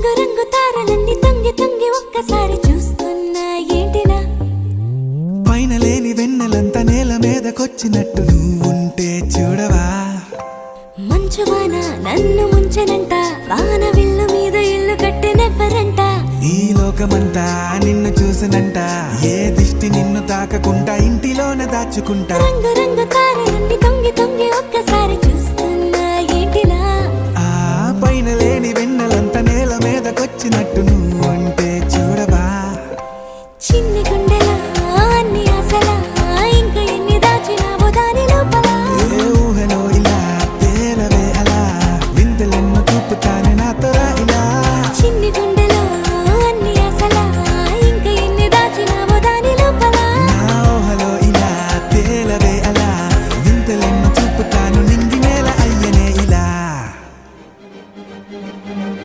రంగు రంగు తారలన్నీ తొంగి తొంగి ఒక్కసారి చూస్తున్నా ఏంటినా పైన లేని వెన్నెలంతా నేల మీదకొచ్చినట్టు నువ్వుంటే చూడవా మంచువాన నన్ను ముంచనంట వాన విల్లు మీద ఇల్లు కట్టినెవ్వరంట ఈ లోకమంతా నిన్ను చూసనంట ఏ దిష్టి నిన్ను తాకకుండా ఇంటిలోనే దాచుకుంటా రంగు రంగు తారలన్నీ తొంగి తొంగి ఒక్కసారి చూస్తున్నా ఏంటినా ఆ పైన లేని వెన్నెలంతా నేల మీదకొచ్చినట్టు నువ్వు